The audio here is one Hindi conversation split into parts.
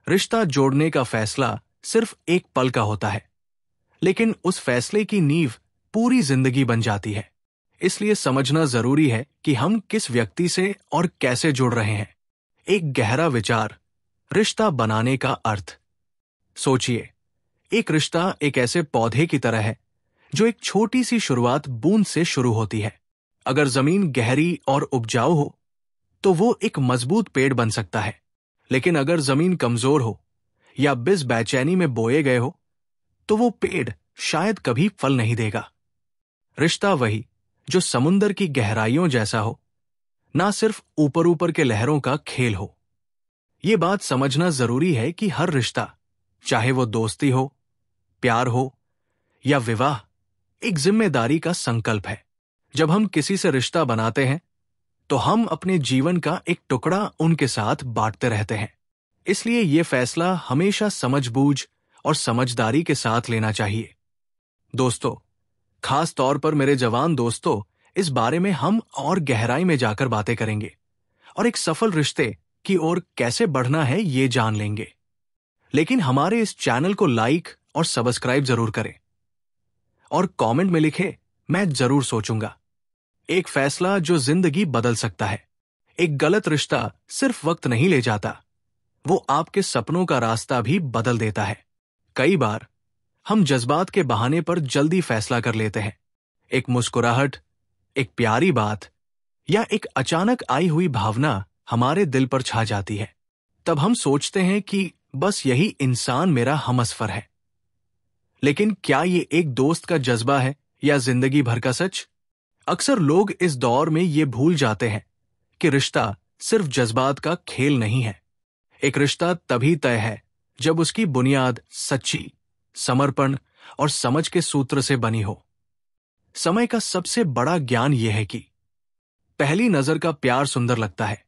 रिश्ता जोड़ने का फैसला सिर्फ एक पल का होता है, लेकिन उस फैसले की नींव पूरी जिंदगी बन जाती है। इसलिए समझना जरूरी है कि हम किस व्यक्ति से और कैसे जुड़ रहे हैं। एक गहरा विचार, रिश्ता बनाने का अर्थ। सोचिए, एक रिश्ता एक ऐसे पौधे की तरह है जो एक छोटी सी शुरुआत बूंद से शुरू होती है। अगर जमीन गहरी और उपजाऊ हो तो वो एक मजबूत पेड़ बन सकता है, लेकिन अगर जमीन कमजोर हो या बीज बेचैनी में बोए गए हो तो वो पेड़ शायद कभी फल नहीं देगा। रिश्ता वही जो समुंदर की गहराइयों जैसा हो, ना सिर्फ ऊपर ऊपर के लहरों का खेल हो। ये बात समझना जरूरी है कि हर रिश्ता, चाहे वो दोस्ती हो, प्यार हो या विवाह, एक जिम्मेदारी का संकल्प है। जब हम किसी से रिश्ता बनाते हैं तो हम अपने जीवन का एक टुकड़ा उनके साथ बांटते रहते हैं। इसलिए यह फैसला हमेशा समझबूझ और समझदारी के साथ लेना चाहिए। दोस्तों, खास तौर पर मेरे जवान दोस्तों, इस बारे में हम और गहराई में जाकर बातें करेंगे और एक सफल रिश्ते की ओर कैसे बढ़ना है ये जान लेंगे। लेकिन हमारे इस चैनल को लाइक और सब्सक्राइब जरूर करें और कमेंट में लिखें, मैं जरूर सोचूंगा। एक फैसला जो जिंदगी बदल सकता है। एक गलत रिश्ता सिर्फ वक्त नहीं ले जाता, वो आपके सपनों का रास्ता भी बदल देता है। कई बार हम जज्बात के बहाने पर जल्दी फैसला कर लेते हैं। एक मुस्कुराहट, एक प्यारी बात या एक अचानक आई हुई भावना हमारे दिल पर छा जाती है। तब हम सोचते हैं कि बस यही इंसान मेरा हमसफर है। लेकिन क्या ये एक दोस्त का जज्बा है या जिंदगी भर का सच? अक्सर लोग इस दौर में ये भूल जाते हैं कि रिश्ता सिर्फ जज्बात का खेल नहीं है। एक रिश्ता तभी तय है जब उसकी बुनियाद सच्ची, समर्पण और समझ के सूत्र से बनी हो। समय का सबसे बड़ा ज्ञान यह है कि पहली नजर का प्यार सुंदर लगता है,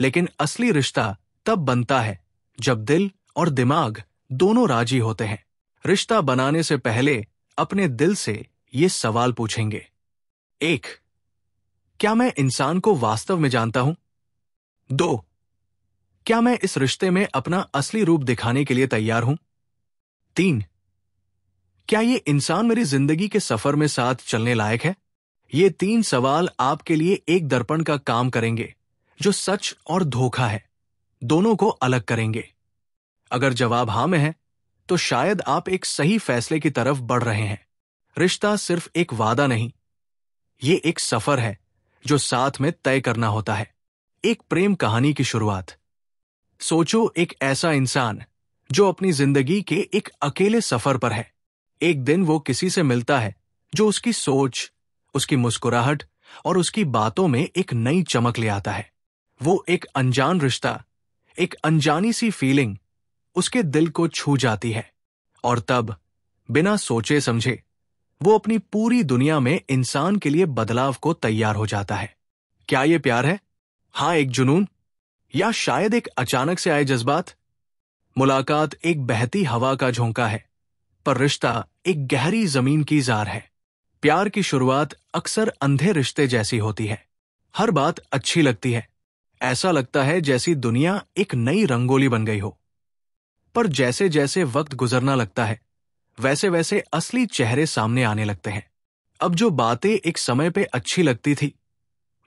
लेकिन असली रिश्ता तब बनता है जब दिल और दिमाग दोनों राजी होते हैं। रिश्ता बनाने से पहले अपने दिल से ये सवाल पूछेंगे। 1. क्या मैं इंसान को वास्तव में जानता हूं? 2. क्या मैं इस रिश्ते में अपना असली रूप दिखाने के लिए तैयार हूं? 3. क्या ये इंसान मेरी जिंदगी के सफर में साथ चलने लायक है? ये 3 सवाल आपके लिए एक दर्पण का काम करेंगे जो सच और धोखा है, दोनों को अलग करेंगे। अगर जवाब हाँ में है तो शायद आप एक सही फैसले की तरफ बढ़ रहे हैं। रिश्ता सिर्फ एक वादा नहीं, ये एक सफर है जो साथ में तय करना होता है। एक प्रेम कहानी की शुरुआत। सोचो, एक ऐसा इंसान जो अपनी जिंदगी के एक अकेले सफर पर है। एक दिन वो किसी से मिलता है जो उसकी सोच, उसकी मुस्कुराहट और उसकी बातों में एक नई चमक ले आता है। वो एक अनजान रिश्ता, एक अनजानी सी फीलिंग उसके दिल को छू जाती है और तब बिना सोचे समझे वो अपनी पूरी दुनिया में इंसान के लिए बदलाव को तैयार हो जाता है। क्या ये प्यार है? हाँ, एक जुनून, या शायद एक अचानक से आए जज्बात? मुलाकात एक बहती हवा का झोंका है, पर रिश्ता एक गहरी जमीन की जार है। प्यार की शुरुआत अक्सर अंधे रिश्ते जैसी होती है। हर बात अच्छी लगती है, ऐसा लगता है जैसी दुनिया एक नई रंगोली बन गई हो। पर जैसे जैसे वक्त गुजरना लगता है, वैसे वैसे असली चेहरे सामने आने लगते हैं। अब जो बातें एक समय पे अच्छी लगती थी,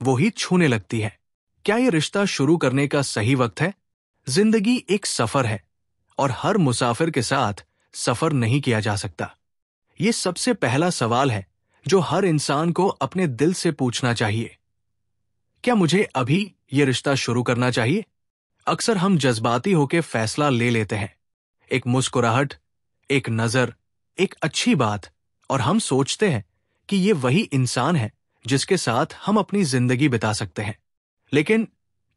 वो ही छूने लगती है। क्या ये रिश्ता शुरू करने का सही वक्त है? जिंदगी एक सफर है और हर मुसाफिर के साथ सफर नहीं किया जा सकता। ये सबसे पहला सवाल है जो हर इंसान को अपने दिल से पूछना चाहिए। क्या मुझे अभी ये रिश्ता शुरू करना चाहिए? अक्सर हम जज्बाती होकर फैसला ले लेते हैं। एक मुस्कुराहट, एक नजर, एक अच्छी बात, और हम सोचते हैं कि ये वही इंसान है जिसके साथ हम अपनी जिंदगी बिता सकते हैं। लेकिन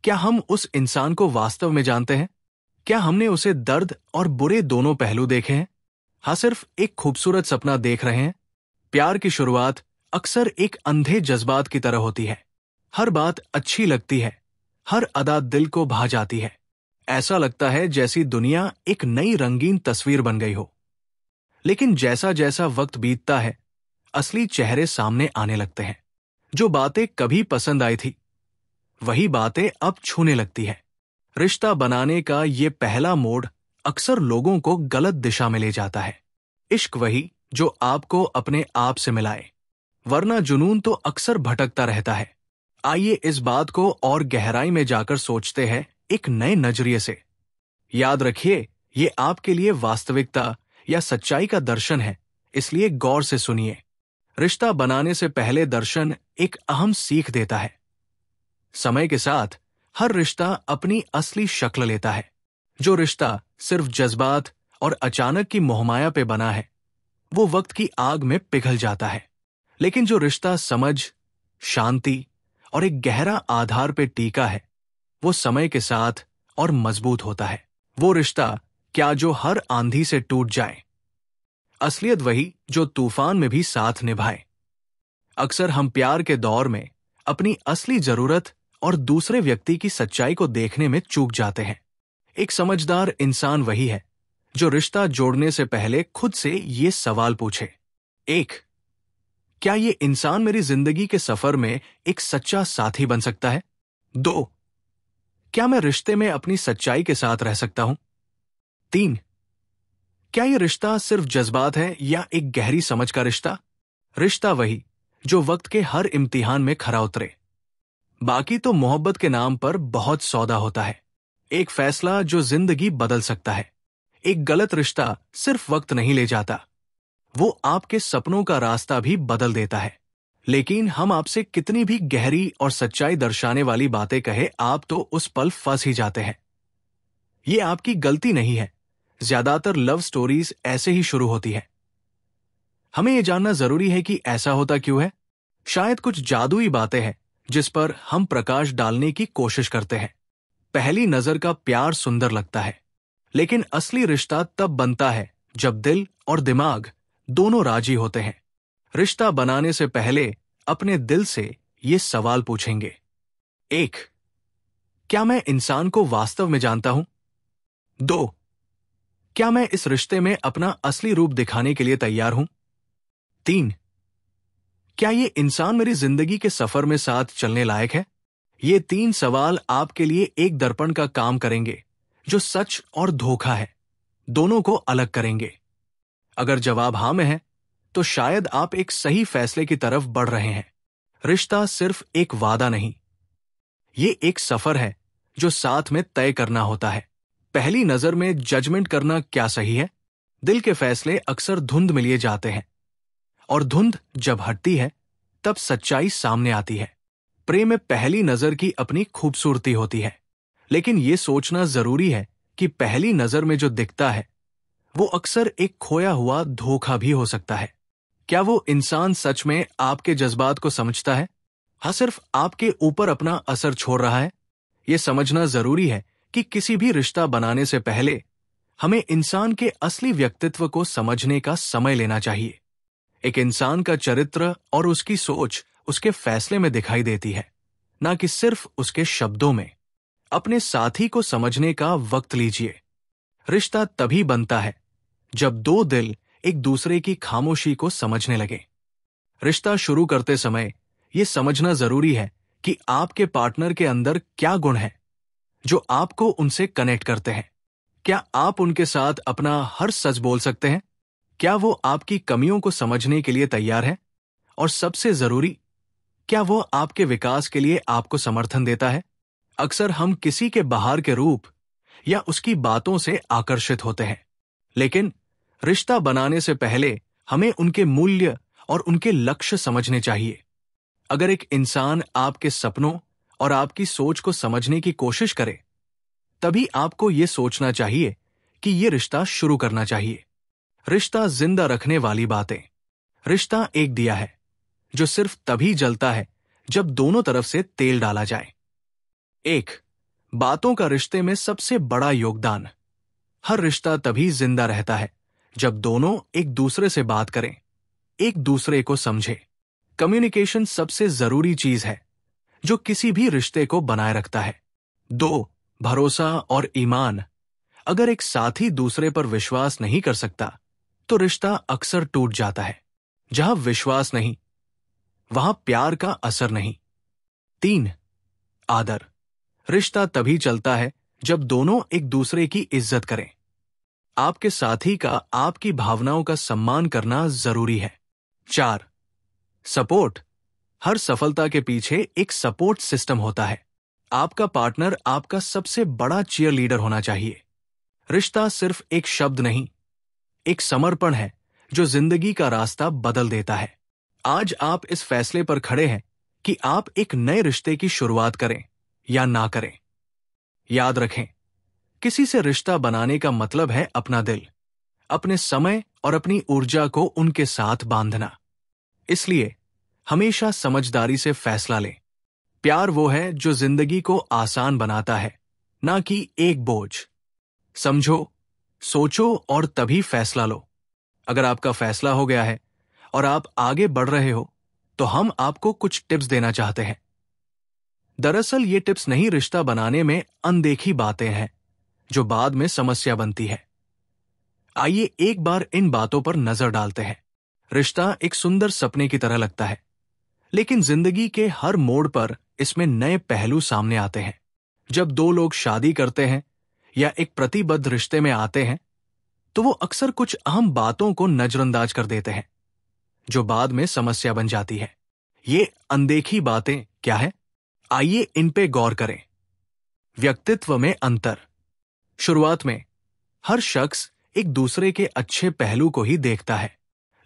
क्या हम उस इंसान को वास्तव में जानते हैं? क्या हमने उसे दर्द और बुरे दोनों पहलू देखे हैं? हाँ, सिर्फ एक खूबसूरत सपना देख रहे हैं? प्यार की शुरुआत अक्सर एक अंधे जज्बात की तरह होती है। हर बात अच्छी लगती है, हर अदा दिल को भा जाती है। ऐसा लगता है जैसी दुनिया एक नई रंगीन तस्वीर बन गई हो। लेकिन जैसा जैसा वक्त बीतता है, असली चेहरे सामने आने लगते हैं। जो बातें कभी पसंद आई थी, वही बातें अब छूने लगती है। रिश्ता बनाने का ये पहला मोड़ अक्सर लोगों को गलत दिशा में ले जाता है। इश्क वही जो आपको अपने आप से मिलाए, वरना जुनून तो अक्सर भटकता रहता है। आइए इस बात को और गहराई में जाकर सोचते हैं एक नए नजरिए से। याद रखिए, ये आपके लिए वास्तविकता या सच्चाई का दर्शन है, इसलिए गौर से सुनिए। रिश्ता बनाने से पहले दर्शन एक अहम सीख देता है। समय के साथ हर रिश्ता अपनी असली शक्ल लेता है। जो रिश्ता सिर्फ जज्बात और अचानक की मोहमाया पे बना है, वो वक्त की आग में पिघल जाता है। लेकिन जो रिश्ता समझ, शांति और एक गहरा आधार पे टिका है, वो समय के साथ और मजबूत होता है। वो रिश्ता क्या जो हर आंधी से टूट जाए, असलियत वही जो तूफान में भी साथ निभाए। अक्सर हम प्यार के दौर में अपनी असली जरूरत और दूसरे व्यक्ति की सच्चाई को देखने में चूक जाते हैं। एक समझदार इंसान वही है जो रिश्ता जोड़ने से पहले खुद से ये सवाल पूछे। 1. क्या ये इंसान मेरी जिंदगी के सफर में एक सच्चा साथी बन सकता है? 2. क्या मैं रिश्ते में अपनी सच्चाई के साथ रह सकता हूं? 3. क्या ये रिश्ता सिर्फ जज्बात है या एक गहरी समझ का रिश्ता? रिश्ता वही जो वक्त के हर इम्तिहान में खरा उतरे। बाकी तो मोहब्बत के नाम पर बहुत सौदा होता है। एक फैसला जो जिंदगी बदल सकता है। एक गलत रिश्ता सिर्फ वक्त नहीं ले जाता, वो आपके सपनों का रास्ता भी बदल देता है। लेकिन हम आपसे कितनी भी गहरी और सच्चाई दर्शाने वाली बातें कहे, आप तो उस पल फंस ही जाते हैं। ये आपकी गलती नहीं है। ज्यादातर लव स्टोरीज ऐसे ही शुरू होती है। हमें यह जानना जरूरी है कि ऐसा होता क्यों है। शायद कुछ जादुई बातें हैं जिस पर हम प्रकाश डालने की कोशिश करते हैं। पहली नजर का प्यार सुंदर लगता है, लेकिन असली रिश्ता तब बनता है जब दिल और दिमाग दोनों राजी होते हैं। रिश्ता बनाने से पहले अपने दिल से ये सवाल पूछेंगे। 1. क्या मैं इंसान को वास्तव में जानता हूं? 2. क्या मैं इस रिश्ते में अपना असली रूप दिखाने के लिए तैयार हूं? 3. क्या ये इंसान मेरी जिंदगी के सफर में साथ चलने लायक है? ये 3 सवाल आपके लिए एक दर्पण का काम करेंगे जो सच और धोखा है, दोनों को अलग करेंगे। अगर जवाब हाँ में है, तो शायद आप एक सही फैसले की तरफ बढ़ रहे हैं। रिश्ता सिर्फ एक वादा नहीं, ये एक सफर है जो साथ में तय करना होता है। पहली नजर में जजमेंट करना क्या सही है? दिल के फैसले अक्सर धुंध में लिए जाते हैं, और धुंध जब हटती है तब सच्चाई सामने आती है। प्रेम में पहली नजर की अपनी खूबसूरती होती है, लेकिन ये सोचना जरूरी है कि पहली नजर में जो दिखता है वो अक्सर एक खोया हुआ धोखा भी हो सकता है। क्या वो इंसान सच में आपके जज्बात को समझता है, हाँ सिर्फ आपके ऊपर अपना असर छोड़ रहा है? ये समझना जरूरी है कि किसी भी रिश्ता बनाने से पहले हमें इंसान के असली व्यक्तित्व को समझने का समय लेना चाहिए। एक इंसान का चरित्र और उसकी सोच उसके फैसले में दिखाई देती है, ना कि सिर्फ उसके शब्दों में। अपने साथी को समझने का वक्त लीजिए। रिश्ता तभी बनता है जब 2 दिल एक दूसरे की खामोशी को समझने लगे। रिश्ता शुरू करते समय यह समझना जरूरी है कि आपके पार्टनर के अंदर क्या गुण है जो आपको उनसे कनेक्ट करते हैं। क्या आप उनके साथ अपना हर सच बोल सकते हैं? क्या वो आपकी कमियों को समझने के लिए तैयार है? और सबसे जरूरी, क्या वो आपके विकास के लिए आपको समर्थन देता है? अक्सर हम किसी के बाहर के रूप या उसकी बातों से आकर्षित होते हैं, लेकिन रिश्ता बनाने से पहले हमें उनके मूल्य और उनके लक्ष्य समझने चाहिए। अगर एक इंसान आपके सपनों और आपकी सोच को समझने की कोशिश करे, तभी आपको यह सोचना चाहिए कि यह रिश्ता शुरू करना चाहिए। रिश्ता जिंदा रखने वाली बातें। रिश्ता एक दिया है जो सिर्फ तभी जलता है जब दोनों तरफ से तेल डाला जाए। 1. बातों का रिश्ते में सबसे बड़ा योगदान। हर रिश्ता तभी जिंदा रहता है जब दोनों एक दूसरे से बात करें, एक दूसरे को समझे। कम्युनिकेशन सबसे जरूरी चीज है जो किसी भी रिश्ते को बनाए रखता है। 2. भरोसा और ईमान। अगर एक साथी दूसरे पर विश्वास नहीं कर सकता, तो रिश्ता अक्सर टूट जाता है। जहां विश्वास नहीं, वहां प्यार का असर नहीं। 3. आदर। रिश्ता तभी चलता है जब दोनों एक दूसरे की इज्जत करें, आपके साथी का आपकी भावनाओं का सम्मान करना जरूरी है। 4. सपोर्ट। हर सफलता के पीछे एक सपोर्ट सिस्टम होता है। आपका पार्टनर आपका सबसे बड़ा चीयर लीडर होना चाहिए। रिश्ता सिर्फ एक शब्द नहीं, एक समर्पण है जो जिंदगी का रास्ता बदल देता है। आज आप इस फैसले पर खड़े हैं कि आप एक नए रिश्ते की शुरुआत करें या ना करें। याद रखें, किसी से रिश्ता बनाने का मतलब है अपना दिल, अपने समय और अपनी ऊर्जा को उनके साथ बांधना। इसलिए हमेशा समझदारी से फैसला लें। प्यार वो है जो जिंदगी को आसान बनाता है, ना कि एक बोझ। समझो, सोचो और तभी फैसला लो। अगर आपका फैसला हो गया है और आप आगे बढ़ रहे हो, तो हम आपको कुछ टिप्स देना चाहते हैं। दरअसल ये टिप्स नहीं रिश्ता बनाने में अनदेखी बातें हैं जो बाद में समस्या बनती है। आइए एक बार इन बातों पर नजर डालते हैं। रिश्ता एक सुंदर सपने की तरह लगता है, लेकिन जिंदगी के हर मोड़ पर इसमें नए पहलू सामने आते हैं। जब दो लोग शादी करते हैं या एक प्रतिबद्ध रिश्ते में आते हैं, तो वो अक्सर कुछ अहम बातों को नजरअंदाज कर देते हैं, जो बाद में समस्या बन जाती है। ये अनदेखी बातें क्या है? आइए इन पे गौर करें। व्यक्तित्व में अंतर। शुरुआत में हर शख्स एक दूसरे के अच्छे पहलू को ही देखता है,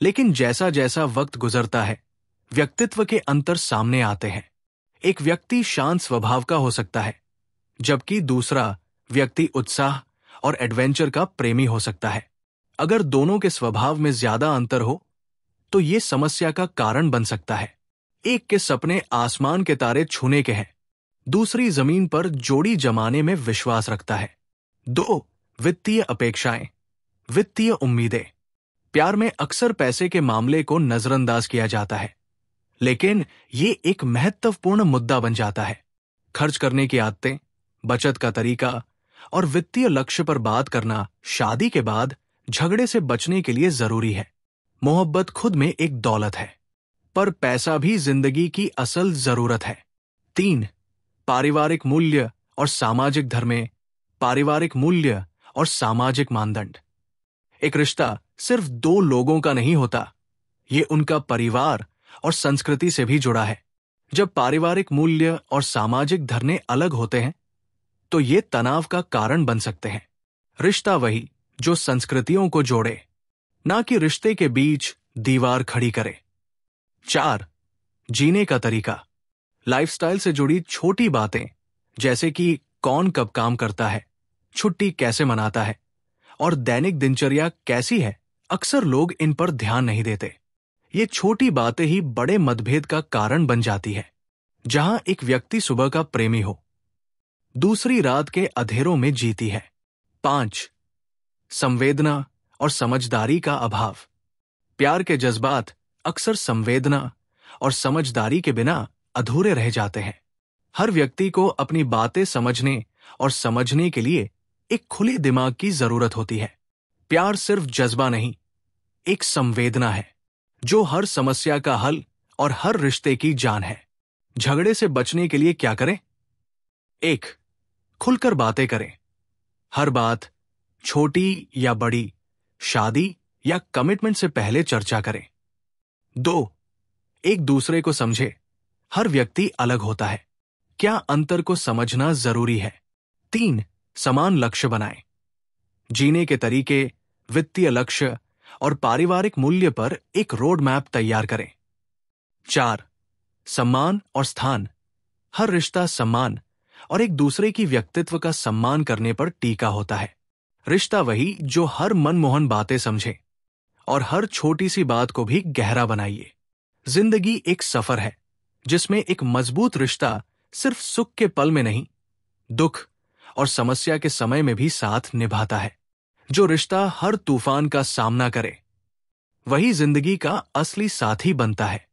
लेकिन जैसा जैसा वक्त गुजरता है, व्यक्तित्व के अंतर सामने आते हैं। एक व्यक्ति शांत स्वभाव का हो सकता है, जबकि दूसरा व्यक्ति उत्साह और एडवेंचर का प्रेमी हो सकता है। अगर दोनों के स्वभाव में ज्यादा अंतर हो, तो ये समस्या का कारण बन सकता है। एक के सपने आसमान के तारे छूने के हैं, दूसरी जमीन पर जोड़ी जमाने में विश्वास रखता है। 2. वित्तीय अपेक्षाएं, वित्तीय उम्मीदें। प्यार में अक्सर पैसे के मामले को नजरअंदाज किया जाता है, लेकिन ये एक महत्वपूर्ण मुद्दा बन जाता है। खर्च करने की आदतें, बचत का तरीका और वित्तीय लक्ष्य पर बात करना शादी के बाद झगड़े से बचने के लिए जरूरी है। मोहब्बत खुद में एक दौलत है, पर पैसा भी जिंदगी की असल जरूरत है। 3. पारिवारिक मूल्य और सामाजिक धर्में, पारिवारिक मूल्य और सामाजिक मानदंड। एक रिश्ता सिर्फ दो लोगों का नहीं होता, ये उनका परिवार और संस्कृति से भी जुड़ा है। जब पारिवारिक मूल्य और सामाजिक धर्में अलग होते हैं, तो ये तनाव का कारण बन सकते हैं। रिश्ता वही जो संस्कृतियों को जोड़े, ना कि रिश्ते के बीच दीवार खड़ी करे। 4. जीने का तरीका। लाइफस्टाइल से जुड़ी छोटी बातें, जैसे कि कौन कब काम करता है, छुट्टी कैसे मनाता है और दैनिक दिनचर्या कैसी है, अक्सर लोग इन पर ध्यान नहीं देते। ये छोटी बातें ही बड़े मतभेद का कारण बन जाती है। जहां एक व्यक्ति सुबह का प्रेमी हो, दूसरी रात के अंधेरों में जीती है। 5. संवेदना और समझदारी का अभाव। प्यार के जज्बात अक्सर संवेदना और समझदारी के बिना अधूरे रह जाते हैं। हर व्यक्ति को अपनी बातें समझने और समझने के लिए एक खुले दिमाग की जरूरत होती है। प्यार सिर्फ जज्बा नहीं, एक संवेदना है जो हर समस्या का हल और हर रिश्ते की जान है। झगड़े से बचने के लिए क्या करें? 1. खुलकर बातें करें। हर बात, छोटी या बड़ी, शादी या कमिटमेंट से पहले चर्चा करें। 2. एक दूसरे को समझे। हर व्यक्ति अलग होता है, क्या अंतर को समझना जरूरी है। 3. समान लक्ष्य बनाएं। जीने के तरीके, वित्तीय लक्ष्य और पारिवारिक मूल्य पर एक रोड मैप तैयार करें। 4. सम्मान और स्थान। हर रिश्ता सम्मान और एक दूसरे की व्यक्तित्व का सम्मान करने पर टिका होता है। रिश्ता वही जो हर मनमोहन बातें समझे और हर छोटी सी बात को भी गहरा बनाइए। जिंदगी एक सफर है जिसमें एक मजबूत रिश्ता सिर्फ सुख के पल में नहीं, दुख और समस्या के समय में भी साथ निभाता है। जो रिश्ता हर तूफान का सामना करे, वही जिंदगी का असली साथी बनता है।